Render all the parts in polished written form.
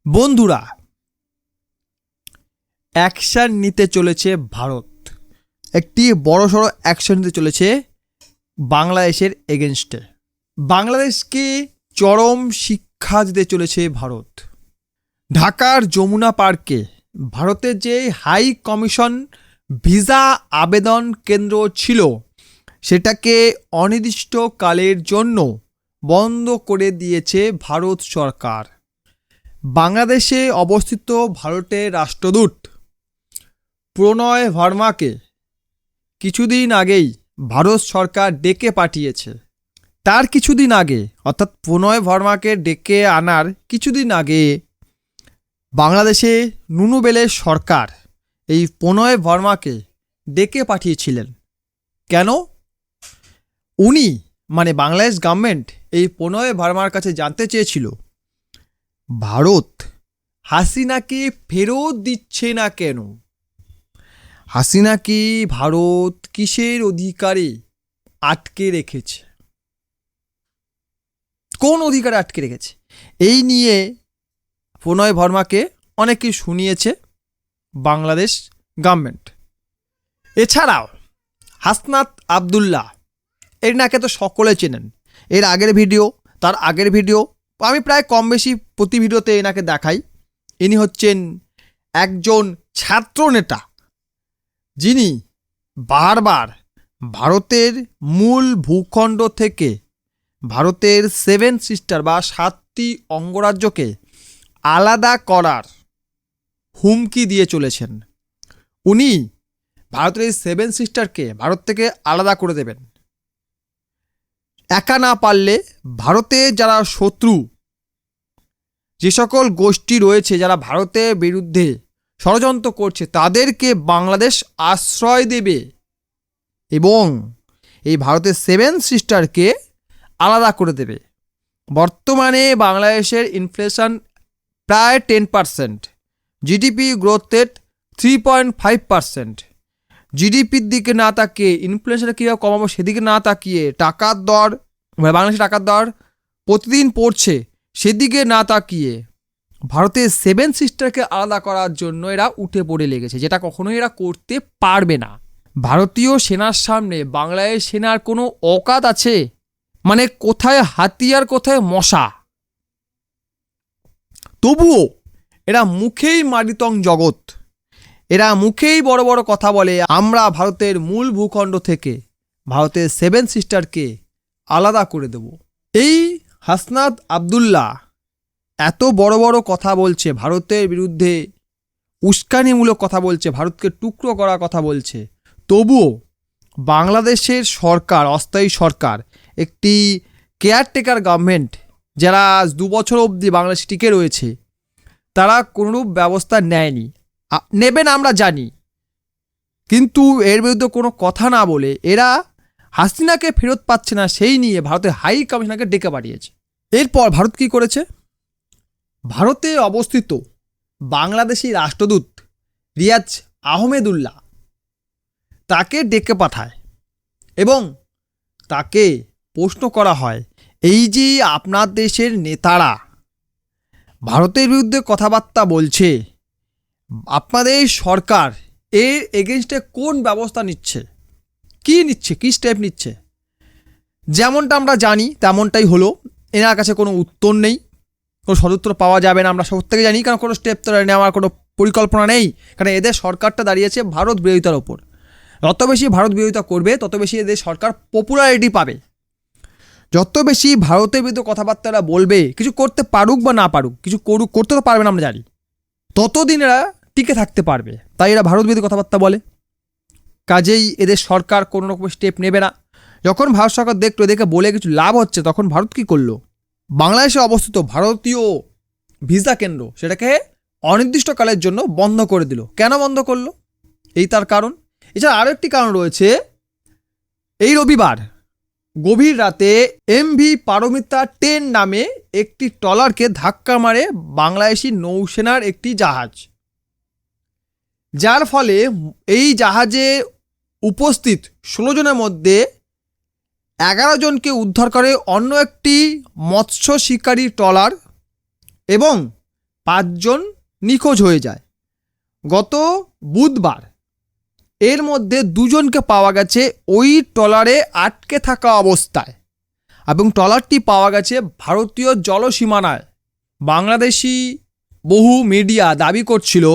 বন্ধুরা, অ্যাকশন নিতে চলেছে ভারত। একটি বড়সড় অ্যাকশন নিতে চলেছে বাংলাদেশের এগেনস্টে। বাংলাদেশকে চরম শিক্ষা দিতে চলেছে ভারত। ঢাকার যমুনা পার্কে ভারতের যে হাই কমিশন ভিসা আবেদন কেন্দ্র ছিল সেটাকে অনির্দিষ্টকালের জন্য বন্ধ করে দিয়েছে ভারত সরকার। বাংলাদেশে অবস্থিত ভারতের রাষ্ট্রদূত প্রণয় ভার্মাকে কিছুদিন আগেই ভারত সরকার ডেকে পাঠিয়েছে। তার কিছুদিন আগে অর্থাৎ প্রণয় ভার্মাকে ডেকে আনার কিছুদিন আগে বাংলাদেশে নুনুবেলের সরকার এই প্রণয় ভার্মাকে ডেকে পাঠিয়েছিলেন। কেন? উনি মানে বাংলাদেশ গভর্নমেন্ট এই প্রণয় ভার্মার কাছে জানতে চেয়েছিল ভারত হাসিনাকে ফেরত দিচ্ছে না কেন। হাসিনাকে ভারত কিসের অধিকারে আটকে রেখেছে, কোন অধিকারে আটকে রেখেছে, এই নিয়ে প্রণয় ভার্মাকে অনেকে শুনিয়েছে বাংলাদেশ গভর্নমেন্ট। এছাড়াও হাসনাত আবদুল্লাহ, এর নাকে তো সকলে চেনেন। এর আগের ভিডিও, তার আগের ভিডিও আমি প্রায় কম বেশি প্রতি ভিডিওতে এনাকে দেখাই। ইনি হচ্ছেন একজন ছাত্র নেতা যিনি বারবার ভারতের মূল ভূখণ্ড থেকে ভারতের 7 সিস্টার বা 7টি অঙ্গরাজ্যকে আলাদা করার হুমকি দিয়ে চলেছেন। উনি ভারতের এই 7 সিস্টারকে ভারত থেকে আলাদা করে দেবেন। একা না পারলে ভারতের যারা শত্রু, যে সকল গোষ্ঠী রয়েছে যারা ভারতের বিরুদ্ধে ষড়যন্ত্র করছে, তাদেরকে বাংলাদেশ আশ্রয় দেবে এবং এই ভারতের 7 সিস্টারকে আলাদা করে দেবে। বর্তমানে বাংলাদেশের ইনফ্লেশন প্রায় 10%, জিডিপি গ্রোথ রেট 3.5%। জিডিপির দিকে না তাকিয়ে, ইনফ্লেশনটা কীভাবে কমাবো সেদিকে না তাকিয়ে, টাকার দর বাংলাদেশের টাকার দর প্রতিদিন পড়ছে সেদিকে না তাকিয়ে ভারতের 7 সিস্টারকে আলাদা করার জন্য এরা উঠে পড়ে লেগেছে, যেটা কখনোই এরা করতে পারবে না। ভারতীয় সেনার সামনে বাংলাদেশ সেনার কোনো অকাত আছে? মানে কোথায় হাতিয়ার কোথায় মশা। তবুও এরা মুখেই মারিতং জগৎ, এরা মুখেই বড় বড় কথা বলে আমরা ভারতের মূল ভূখণ্ড থেকে ভারতের 7 সিস্টারকে আলাদা করে দেব। এই হাসনাত আবদুল্লাহ এত বড় বড় কথা বলছে, ভারতের বিরুদ্ধে উস্কানিমূলক কথা বলছে, ভারতকে টুকরো করার কথা বলছে, তবুও বাংলাদেশের সরকার, অস্থায়ী সরকার, একটি কেয়ারটেকার গভর্নমেন্ট যারা 2 বছর অবধি বাংলাদেশ টিকে রয়েছে, তারা কোনোরূপ ব্যবস্থা নেয়নি। নেবেন আমরা জানি, কিন্তু এর বিরুদ্ধে কোনো কথা না বলে এরা হাসিনাকে ফেরত পাচ্ছে না সেই নিয়ে ভারতের হাই কমিশনারকে ডেকে পাঠিয়েছে। এরপর ভারত কী করেছে? ভারতে অবস্থিত বাংলাদেশি রাষ্ট্রদূত রিয়াজ আহমেদুল্লাহ তাকে ডেকে পাঠায় এবং তাকে প্রশ্ন করা হয়, এই যে আপনার দেশের নেতারা ভারতের বিরুদ্ধে কথাবার্তা বলছে, আপনাদের সরকার এর এগেনস্টে কোন ব্যবস্থা নিচ্ছে, কী স্টেপ নিচ্ছে? যেমনটা আমরা জানি তেমনটাই হলো। এনার কাছে কোনো উত্তর নেই, কোনো সদুত্তর পাওয়া যাবে না, আমরা সব থেকে জানি, কারণ কোনো স্টেপ তো নেওয়ার কোনো পরিকল্পনা নেই। কারণ এদের সরকারটা দাঁড়িয়েছে ভারত বিরোধিতার ওপর। যত বেশি ভারত বিরোধিতা করবে তত বেশি এদের সরকার পপুলারিটি পাবে। যত বেশি ভারতের বিরুদ্ধে কথাবার্তারা বলবে, কিছু করতে পারুক বা না পারুক, কিছু করতে তো পারবে না আমরা জানি, ততদিন এরা টিকে থাকতে পারবে। তাই এরা ভারত বিরোধী কথাবার্তা বলে। কাজেই এদের সরকার কোনো রকম স্টেপ নেবে না। যখন ভারত সরকার দেখলো এদেরকে বলে কিছু লাভ হচ্ছে, তখন ভারত কী করলো? বাংলাদেশে অবস্থিত ভারতীয় ভিসা কেন্দ্র সেটাকে অনির্দিষ্টকালের জন্য বন্ধ করে দিল। কেন বন্ধ করলো? এই তার কারণ। এছাড়া আরও একটি কারণ রয়েছে। এই রবিবার গভীর রাতে MV পারমিতা 10 নামে একটি ট্রলারকে ধাক্কা মারে বাংলাদেশি নৌসেনার একটি জাহাজ, যার ফলে এই জাহাজে উপস্থিত 16 জনের মধ্যে 11 জনকে উদ্ধার করে অন্য একটি মৎস্য শিকারী ট্রলার এবং 5 জন নিখোঁজ হয়ে যায়। গত বুধবার এর মধ্যে 2 জনকে পাওয়া গেছে ওই ট্রলারে আটকে থাকা অবস্থায়, এবং ট্রলারটি পাওয়া গেছে ভারতীয় জলসীমানায়। বাংলাদেশি বহু মিডিয়া দাবি করছিল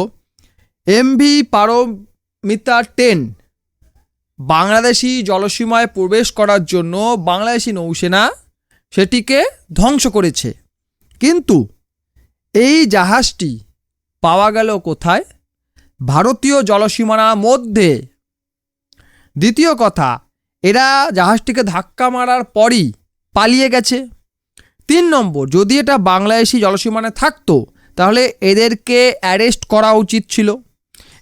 এমভি পারমিতা 10 বাংলাদেশি জলসীমায় প্রবেশ করার জন্য বাংলাদেশি নৌসেনা সেটিকে ধ্বংস করেছে। কিন্তু এই জাহাজটি পাওয়া গেল কোথায়? ভারতীয় জলসীমানার মধ্যে। দ্বিতীয় কথা, এরা জাহাজটিকে ধাক্কা মারার পরই পালিয়ে গেছে। 3 নম্বর, যদি এটা বাংলাদেশি জলসীমানায় থাকতো তাহলে এদেরকে অ্যারেস্ট করা উচিত ছিল,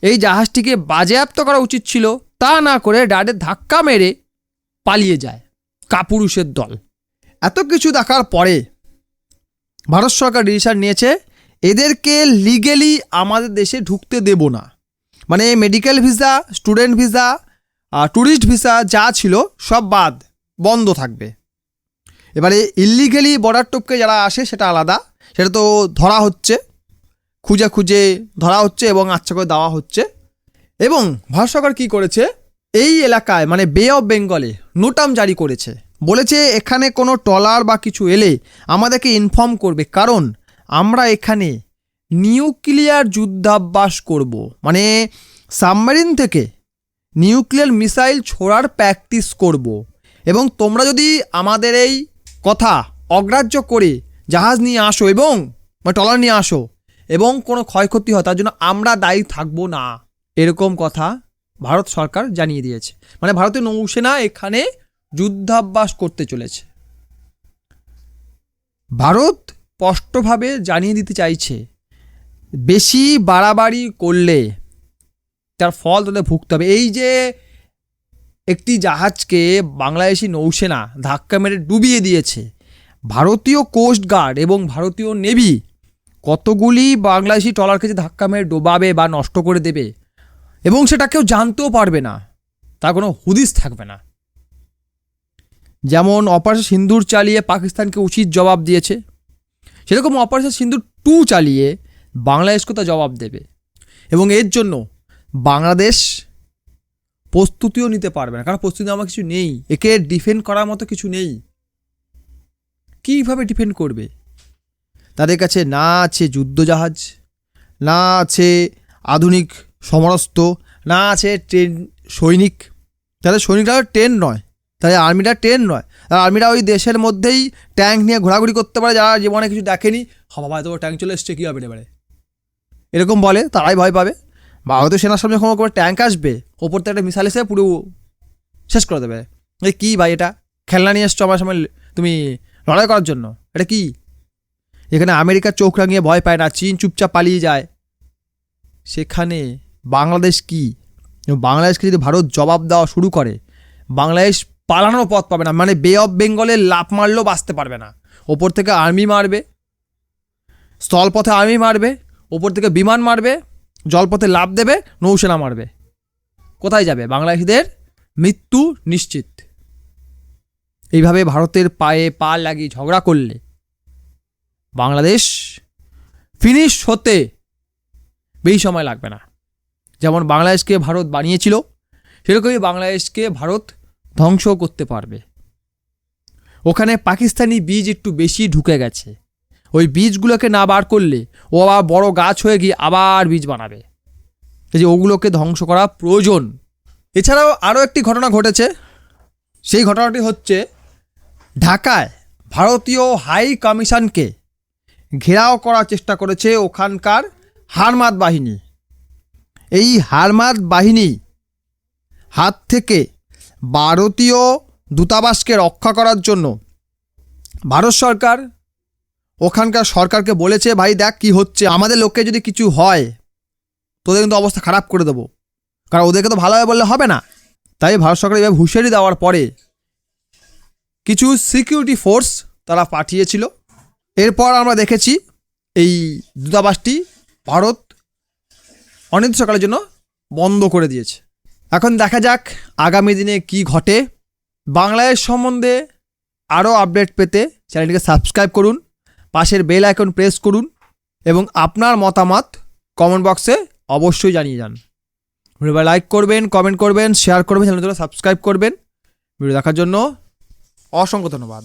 এই জাহাজটিকে বাজেয়াপ্ত করা উচিত ছিল। তা না করে ডাইরেক্ট ধাক্কা মেরে পালিয়ে যায় কাপুরুষের দল। এত কিছু দেখার পরে ভারত সরকার ডিসিশন নিয়েছে এদেরকে লিগেলি আমাদের দেশে ঢুকতে দেব না। মানে medical visa, student visa, tourist visa যা ছিল সব বন্ধ থাকবে। এবারে ইলিগেলি বর্ডার টপকে যারা আসে সেটা আলাদা, সেটা তো ধরা হচ্ছে, খুঁজে খুঁজে ধরা হচ্ছে এবং আচ্ছা করে দেওয়া হচ্ছে। এবং ভারত সরকার কী করেছে, এই এলাকায় মানে বে অফ বেঙ্গলে নোটাম জারি করেছে, বলেছে এখানে কোনো ট্রলার বা কিছু এলে আমাদেরকে ইনফর্ম করবে, কারণ আমরা এখানে নিউক্লিয়ার যুদ্ধাভ্যাস করব। মানে সাবমেরিন থেকে নিউক্লিয়ার মিসাইল ছোড়ার প্র্যাকটিস করব, এবং তোমরা যদি আমাদের এই কথা অগ্রাহ্য করে জাহাজ নিয়ে আসো এবং ট্রলার নিয়ে আসো এবং কোনো ক্ষয়ক্ষতি হয় তার জন্য আমরা দায়ী থাকবো না, এরকম কথা ভারত সরকার জানিয়ে দিয়েছে। মানে ভারতীয় নৌসেনা এখানে যুদ্ধাভ্যাস করতে চলেছে। ভারত স্পষ্টভাবে জানিয়ে দিতে চাইছে বেশি বাড়াবাড়ি করলে তার ফল তাদের ভুগতে হবে। এই যে একটি জাহাজকে বাংলাদেশি নৌসেনা ধাক্কা মেরে ডুবিয়ে দিয়েছে, ভারতীয় কোস্ট গার্ড এবং ভারতীয় নেভি কতগুলি বাংলাদেশি ট্রলারকে যে ধাক্কা মেরে ডোবাবে বা নষ্ট করে দেবে এবং সেটা কেউ জানতেও পারবে না, তার কোনো হুদিস থাকবে না। যেমন অপারেশন সিন্দুর চালিয়ে পাকিস্তানকে উচিত জবাব দিয়েছে, সেরকম অপারেশন সিন্দুর 2 চালিয়ে বাংলাদেশকে তা জবাব দেবে, এবং এর জন্য বাংলাদেশ প্রস্তুতিও নিতে পারবে না, কারণ প্রস্তুতি আমার কিছু নেই, একে ডিফেন্ড করার মতো কিছু নেই। কীভাবে ডিফেন্ড করবে? তাদের কাছে না আছে যুদ্ধজাহাজ, না আছে আধুনিক সমরাস্ত্র, না আছে ট্রেন সৈনিক। তাদের সৈনিকরা ট্রেন নয়, তাদের আর্মিটা ট্রেন নয়, আর আর্মিরা ওই দেশের মধ্যেই ট্যাঙ্ক নিয়ে ঘোরাঘুরি করতে পারে, যারা জীবনে কিছু দেখেনি। বাবা তো ট্যাঙ্ক চলে এসছে, কী হবে এবারে এরকম বলে, তারাই ভয় পাবে। বা হয়তো সেনার সামনে কোনো করে ট্যাঙ্ক আসবে, ওপর থেকে একটা মিসাইল এসে পুরো শেষ করে দেবে। এই কী ভাই, এটা খেলনা নিয়ে এসছো আমার সামনে তুমি লড়াই করার জন্য? এটা কি? এখানে আমেরিকার চোখ রাঙিয়ে ভয় পায় না, চীন চুপচাপ পালিয়ে যায়। সেখানে বাংলাদেশ কি? বাংলাদেশকে যদি ভারত জবাব দেওয়া শুরু করে, বাংলাদেশ পালানোর পথ পাবে না। মানে বে অফ বেঙ্গলে লাফ মারলেও বাঁচতে পারবে না। ওপর থেকে আর্মি মারবে, স্থলপথে আর্মি মারবে, ওপর থেকে বিমান মারবে, জলপথে লাফ দেবে, নৌসেনা মারবে। কোথায় যাবে? বাংলাদেশিদের মৃত্যু নিশ্চিত। এইভাবে ভারতের পায়ে পা লাগিয়ে ঝগড়া করলে বাংলাদেশ ফিনিশ হতে বেশি সময় লাগবে না। যেমন বাংলাদেশকে ভারত বানিয়েছিল, সেরকমই বাংলাদেশকে ভারত ধ্বংস করতে পারবে। ওখানে পাকিস্তানি বীজ একটু বেশি ঢুকে গেছে, ওই বীজগুলোকে না বার করলে ও আবার বড় গাছ হয়ে গিয়ে আবার বীজ বানাবে। এই যে ওগুলোকে ধ্বংস করা প্রয়োজন। এছাড়াও আরও একটি ঘটনা ঘটেছে, সেই ঘটনাটি হচ্ছে ঢাকায় ভারতীয় হাই কমিশনকে ঘেরাও করার চেষ্টা করেছে ওখানকার হারমাদ বাহিনী। এই হারমাদ বাহিনী হাত থেকে ভারতীয় দূতাবাসকে রক্ষা করার জন্য ভারত সরকার ওখানকার সরকারকে বলেছে, ভাই দেখ কি হচ্ছে, আমাদের লোককে যদি কিছু হয় তোদের কিন্তু অবস্থা খারাপ করে দেবো, কারণ ওদেরকে তো ভালোভাবে বললে হবে না। তাই ভারত সরকার এভাবে হুঁশিয়ারি দেওয়ার পরে কিছু সিকিউরিটি ফোর্স তারা পাঠিয়েছিল। এরপর আমরা দেখেছি এই দূতাবাসটি ভারত অনির্দিষ্টকালের জন্য বন্ধ করে দিয়েছে। এখন দেখা যাক আগামী দিনে কি ঘটে। বাংলাদেশ সম্বন্ধে আরও আপডেট পেতে চ্যানেলটিকে সাবস্ক্রাইব করুন, পাশের বেল আইকন প্রেস করুন এবং আপনার মতামত কমেন্ট বক্সে অবশ্যই জানিয়ে যান। ভিডিও লাইক করবেন, কমেন্ট করবেন, শেয়ার করবেন, চ্যানেলটা সাবস্ক্রাইব করবেন। ভিডিও দেখার জন্য অসংখ্য ধন্যবাদ।